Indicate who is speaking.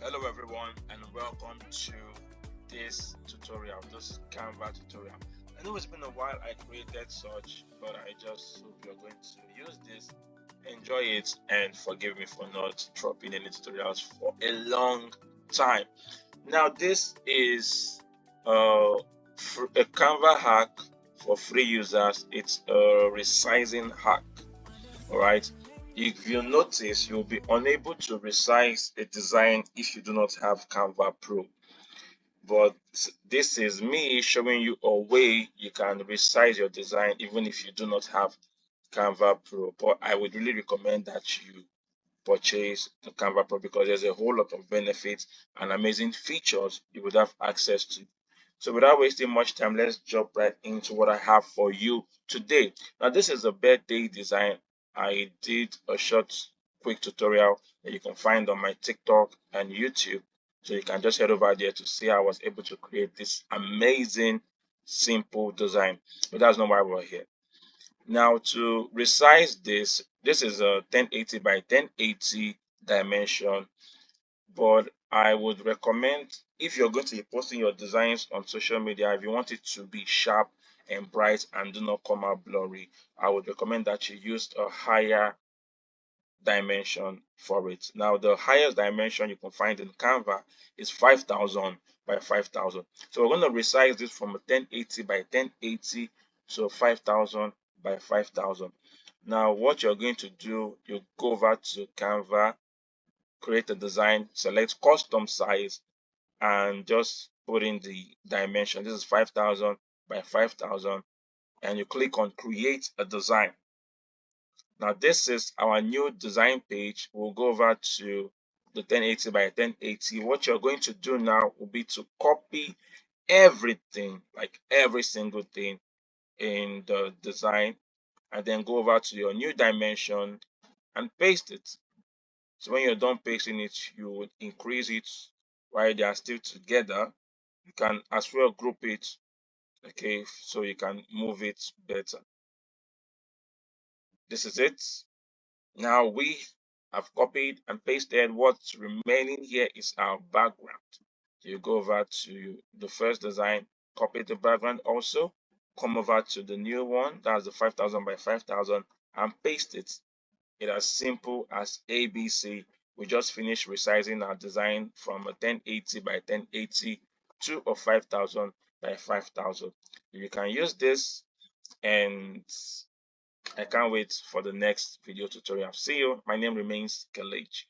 Speaker 1: Hello everyone and welcome to this tutorial, this Canva tutorial. I know it's been a while I created such, but I just hope you're going to use this, enjoy it, and forgive me for not dropping any tutorials for a long time. Now this is a Canva hack for free users. It's a resizing hack. All right. If you notice, you'll be unable to resize a design if you do not have Canva Pro. But this is me showing you a way you can resize your design even if you do not have Canva Pro. But I would really recommend that you purchase the Canva Pro because there's a whole lot of benefits and amazing features you would have access to. So without wasting much time, let's jump right into what I have for you today. Now, this is a birthday design. I did a short, quick tutorial that you can find on my TikTok and YouTube. So you can just head over there to see how I was able to create this amazing, simple design. But that's not why we're here. Now, to resize this, this is a 1080 by 1080 dimension, but I would recommend if you're going to be posting your designs on social media, if you want it to be sharp and bright and do not come out blurry, I would recommend that you use a higher dimension for it. Now, the highest dimension you can find in Canva is 5000 by 5000. So we're going to resize this from a 1080 by 1080 to 5000 by 5000. Now, what you're going to do, you go over to Canva, create a design, select custom size, and just put in the dimension. This is 5000 by 5000, and you click on create a design. Now this is our new design page. We'll go over to the 1080 by 1080. What you're going to do now will be to copy everything, like every single thing in the design, and then go over to your new dimension and paste it. So when you're done pasting it, you would increase it while they are still together. You can as well group it, okay, so you can move it better. This is it. Now we have copied and pasted. What's remaining here is our background. So you go over to the first design, copy the background also, come over to the new one, that's the 5000 by 5000, and paste it. It's as simple as ABC. We just finished resizing our design from a 1080 by 1080 to a 5000 by 5000. You can use this, and I can't wait for the next video tutorial. See you. My name remains Kelechi.